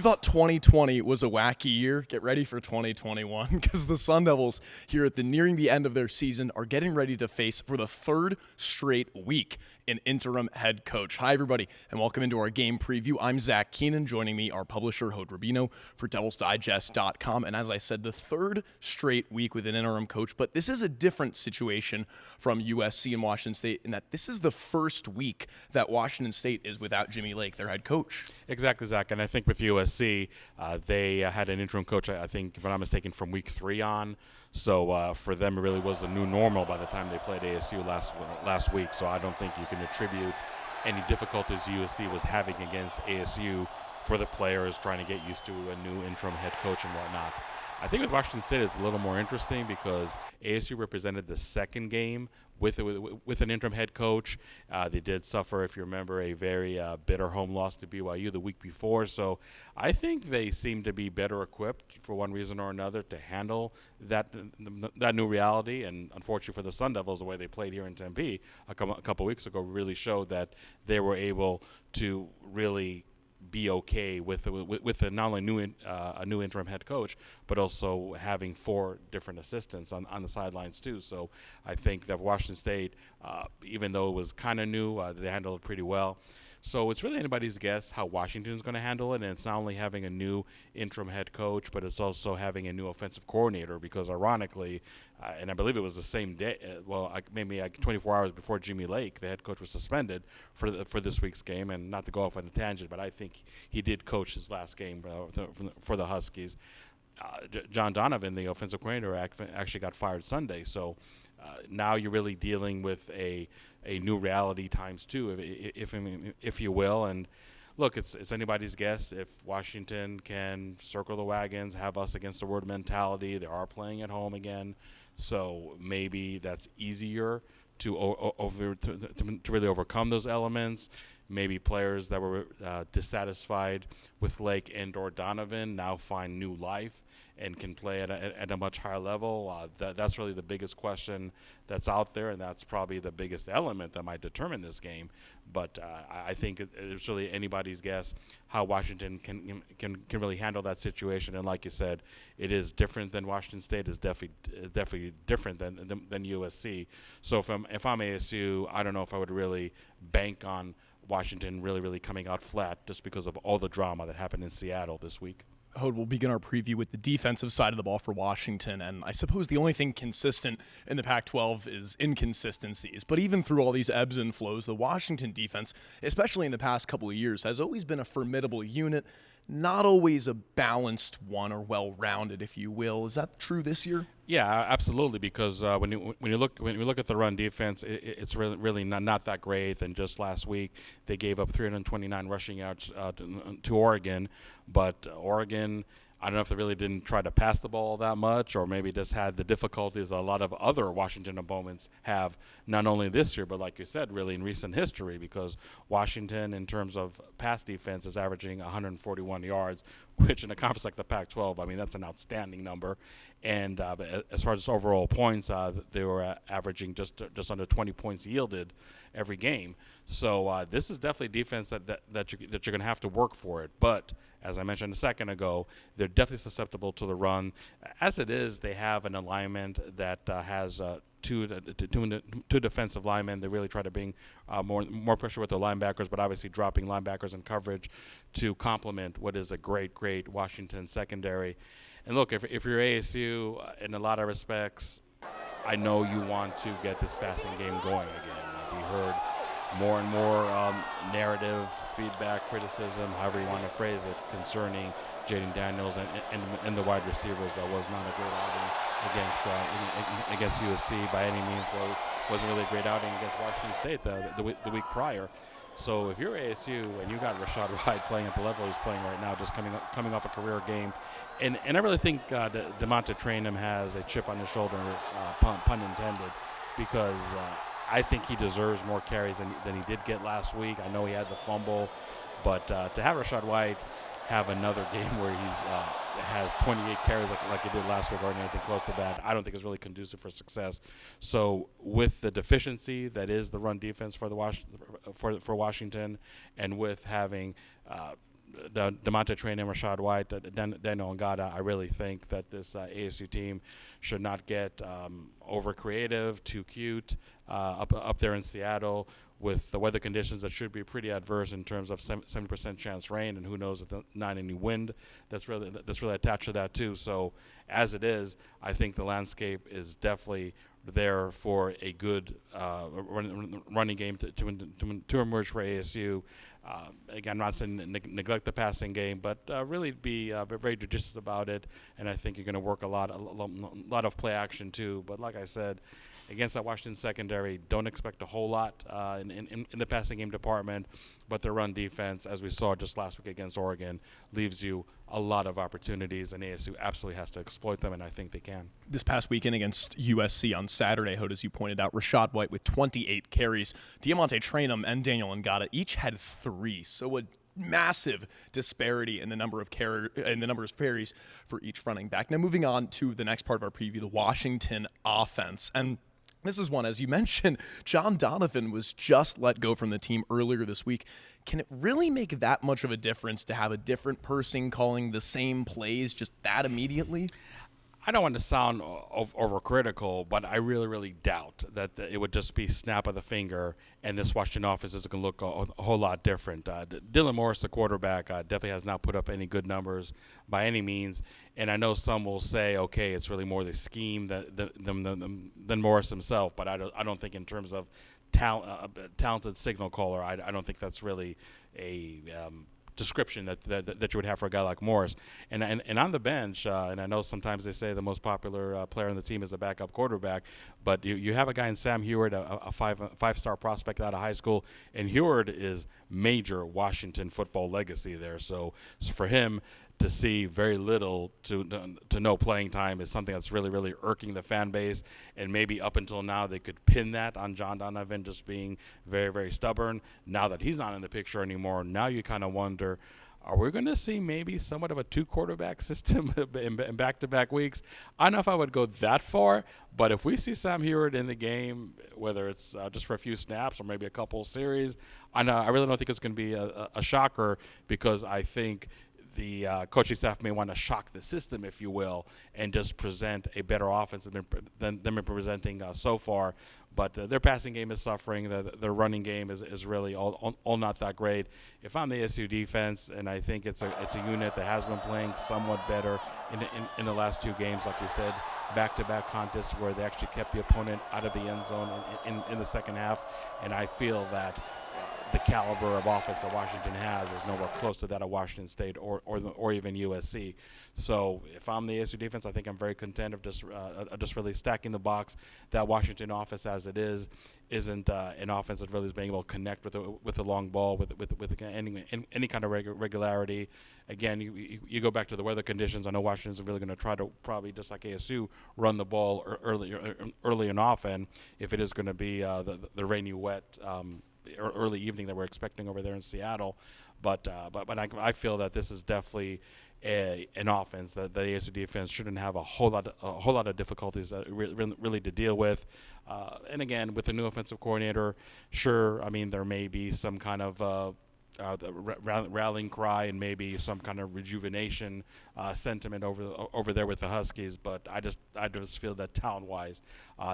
thought 2020 was a wacky year, get ready for 2021 because the Sun Devils here at nearing the end of their season are getting ready to face for the third straight week an interim head coach. Hi, everybody, and welcome into our game preview. I'm Zach Keenan. Joining me, our publisher, Hod Rubino, for DevilsDigest.com. And as I said, the third straight week with an interim coach. But this is a different situation from USC and Washington State in that this is the first week that Washington State is without Jimmy Lake, their head coach. Exactly, Zach. And I think with USC, they had an interim coach, I think, if I'm not mistaken, from week 3 on. So for them, it really was a new normal by the time they played ASU last week. So I don't think you can attribute any difficulties USC was having against ASU for the players trying to get used to a new interim head coach and whatnot. I think with Washington State, it's a little more interesting because ASU represented the second game with an interim head coach. They did suffer, if you remember, a very bitter home loss to BYU the week before. So I think they seem to be better equipped for one reason or another to handle that new reality. And unfortunately for the Sun Devils, the way they played here in Tempe a couple weeks ago really showed that they were able to really be okay with not only a new interim head coach, but also having 4 different assistants on the sidelines too. So I think that Washington State, even though it was kind of new, they handled it pretty well. So it's really anybody's guess how Washington is going to handle it, and it's not only having a new interim head coach, but it's also having a new offensive coordinator because ironically, and I believe it was the same day, maybe 24 hours before Jimmy Lake, the head coach was suspended for this week's game. And not to go off on a tangent, but I think he did coach his last game for the Huskies. John Donovan, the offensive coordinator, actually got fired Sunday. So now you're really dealing with a new reality times 2, if you will. And look, it's anybody's guess if Washington can circle the wagons, have us against the world mentality. They are playing at home again, so maybe that's easier to really overcome those elements. Maybe players that were dissatisfied with Lake and/or Donovan now find new life and can play at a much higher level. That's really the biggest question that's out there, and that's probably the biggest element that might determine this game. But I think it's really anybody's guess how Washington can really handle that situation. And like you said, it is different than Washington State. It's definitely different than USC. So if I'm ASU, I don't know if I would really bank on Washington really coming out flat just because of all the drama that happened in Seattle this week. Hod, we'll begin our preview with the defensive side of the ball for Washington, and I suppose the only thing consistent in the Pac-12 is inconsistencies. But even through all these ebbs and flows, the Washington defense, especially in the past couple of years, has always been a formidable unit, not always a balanced one or well-rounded, if you will. Is that true this year? Yeah, absolutely. Because when you look at the run defense, it's really not that great. And just last week, they gave up 329 rushing yards to Oregon, but Oregon, I don't know if they really didn't try to pass the ball that much, or maybe just had the difficulties a lot of other Washington opponents have, not only this year, but like you said, really in recent history, because Washington, in terms of pass defense, is averaging 141 yards, which in a conference like the Pac-12, I mean, that's an outstanding number. And as far as overall points, they were averaging just under 20 points yielded every game. So this is definitely defense that you're going to have to work for it. But as I mentioned a second ago, they're definitely susceptible to the run. As it is, they have an alignment that has two defensive linemen. They really try to bring more pressure with their linebackers, but obviously dropping linebackers in coverage to complement what is a great Washington secondary. And look, if you're ASU, in a lot of respects, I know you want to get this passing game going again. We heard more and more narrative, feedback, criticism, however you want to phrase it, concerning Jaden Daniels and the wide receivers. That was not a great outing against USC by any means. Well, it wasn't really a great outing against Washington State the week prior. So if you're ASU and you got Rashad White playing at the level he's playing right now, just coming off a career game, and I really think DeMonte Traynham has a chip on his shoulder, pun intended, because I think he deserves more carries than he did get last week. I know he had the fumble, but to have Rashad White have another game where he's has 28 carries like he did last week or anything close to that, I don't think is really conducive for success. So with the deficiency that is the run defense for Washington, and with having DeMonte Train and Rashad White, Daniel Ngata, I really think that this ASU team should not get over creative, too cute, up there in Seattle with the weather conditions that should be pretty adverse in terms of 70% chance rain, and who knows if not any wind that's really attached to that too. So as it is, I think the landscape is definitely there for a good running game to emerge for ASU. Again, I'm not saying neglect the passing game, but really be very judicious about it. And I think you're going to work a lot of play action too. But like I said, against that Washington secondary, don't expect a whole lot in the passing game department. But their run defense, as we saw just last week against Oregon, leaves you a lot of opportunities, and ASU absolutely has to exploit them, and I think they can. This past weekend against USC on Saturday, Hood, as you pointed out, Rashad White with 28 carries. Diamante Trainum and Daniel Ngata each had 3, so a massive disparity in the number of carries for each running back. Now moving on to the next part of our preview, the Washington offense. And this is one, as you mentioned, John Donovan was just let go from the team earlier this week. Can it really make that much of a difference to have a different person calling the same plays just that immediately? I don't want to sound overcritical, but I really doubt that it would just be snap of the finger and this Washington offense is going to look a whole lot different. Dylan Morris, the quarterback, definitely has not put up any good numbers by any means. And I know some will say, okay, it's really more the scheme than Morris himself, but I don't think in terms of talented signal caller, I don't think that's really a description that you would have for a guy like Morris. And on the bench, and I know sometimes they say the most popular player on the team is a backup quarterback, but you have a guy in Sam Heward, a five-star prospect out of high school, and Heward is major Washington football legacy there. So for him to see very little to no playing time is something that's really irking the fan base, and maybe up until now they could pin that on John Donovan just being very stubborn. Now that he's not in the picture anymore, now you kind of wonder, are we going to see maybe somewhat of a 2-quarterback system in back-to-back weeks? I don't know if I would go that far, but if we see Sam Heward in the game, whether it's just for a few snaps or maybe a couple series, I really don't think it's going to be a shocker, because I think the coaching staff may want to shock the system, if you will, and just present a better offense than they've been presenting so far. But their passing game is suffering. Their running game is really all not that great. If I'm the ASU defense, and I think it's a unit that has been playing somewhat better in the last 2 games, like we said, back-to-back contests where they actually kept the opponent out of the end zone in the second half, and I feel that the caliber of offense that Washington has is nowhere close to that of Washington State or even USC. So if I'm the ASU defense, I think I'm very content of just really stacking the box. That Washington offense, as it isn't an offense that really is being able to connect with the long ball with any kind of regularity. Again, you go back to the weather conditions. I know Washington's really going to try to, probably just like ASU, run the ball early and often if it is going to be the rainy, wet early evening that we're expecting over there in Seattle. But I feel that this is definitely an offense that the ASU defense shouldn't have a whole lot of difficulties really to deal with. And again, with the new offensive coordinator, sure, I mean, there may be some kind of the rallying cry and maybe some kind of rejuvenation sentiment over there with the Huskies, but I just feel that talent-wise,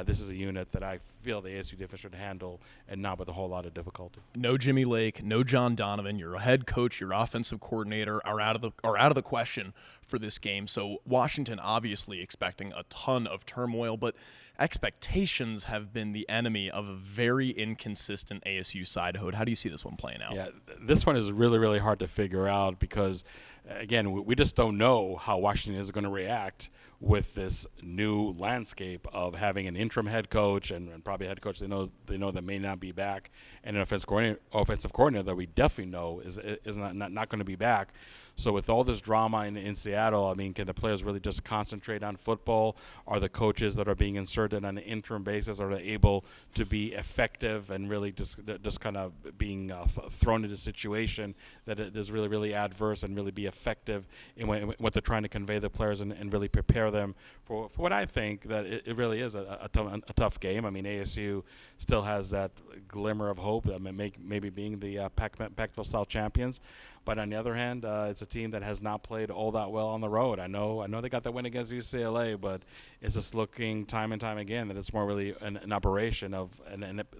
this is a unit that I feel the ASU defense should handle, and not with a whole lot of difficulty. No Jimmy Lake, no John Donovan. Your head coach, your offensive coordinator are out of the question for this game. So Washington obviously expecting a ton of turmoil, but expectations have been the enemy of a very inconsistent ASU side. Hood, how do you see this one playing out? Yeah, this one is really hard to figure out because, again, we just don't know how Washington is going to react with this new landscape of having an interim head coach and probably a head coach they know that may not be back, and an offensive coordinator that we definitely know is not going to be back. So with all this drama in Seattle, I mean, can the players really just concentrate on football? Are the coaches that are being inserted on an interim basis, are they able to be effective and really just kind of being thrown into a situation that is really adverse and really be effective in what they're trying to convey to the players and really prepare them for what I think that it really is a tough game. I mean, ASU still has that glimmer of hope, maybe being the Pac-12 South champions, But on the other hand, it's a team that has not played all that well on the road. I know they got that win against UCLA, but it's just looking time and time again that it's more really an operation of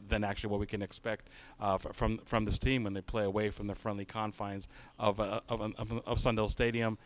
than actually what we can expect from this team when they play away from the friendly confines of Sundell Stadium.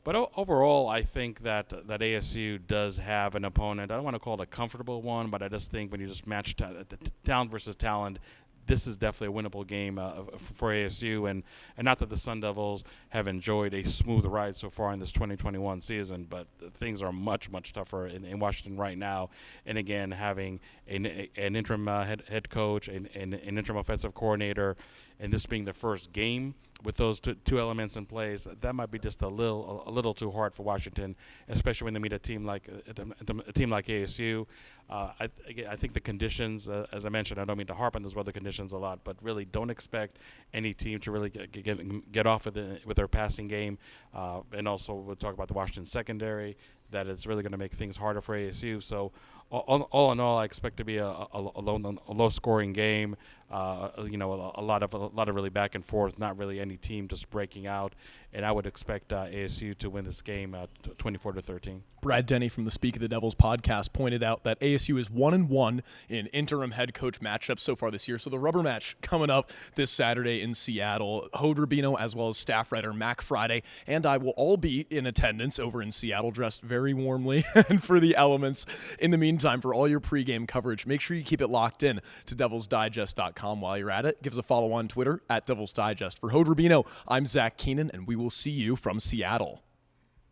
But overall, I think that ASU does have an opponent. I don't want to call it a comfortable one, but I just think when you just match talent versus talent, this is definitely a winnable game for ASU. And not that the Sun Devils have enjoyed a smooth ride so far in this 2021 season, but things are much, much tougher in Washington right now. And again, having an interim head coach, an interim offensive coordinator, and this being the first game with those two elements in place, that might be just a little too hard for Washington, especially when they meet a team like ASU. I think the conditions, as I mentioned, I don't mean to harp on those weather conditions a lot, but really don't expect any team to really get off with their passing game. And also we'll talk about the Washington secondary, that it's really going to make things harder for ASU. So all in all, I expect to be a low-scoring game. A lot of really back and forth. Not really any team just breaking out. And I would expect ASU to win this game 24-13. Brad Denny from the Speak of the Devils podcast pointed out that ASU is 1-1 in interim head coach matchups so far this year. So the rubber match coming up this Saturday in Seattle. Hode Rubino, as well as staff writer Mac Friday, and I will all be in attendance over in Seattle, dressed very warmly and for the elements. In the meantime, for all your pregame coverage, make sure you keep it locked in to DevilsDigest.com while you're at it. Give us a follow on Twitter at Devils Digest. For Hode Rubino, I'm Zach Keenan, and we will see you from Seattle.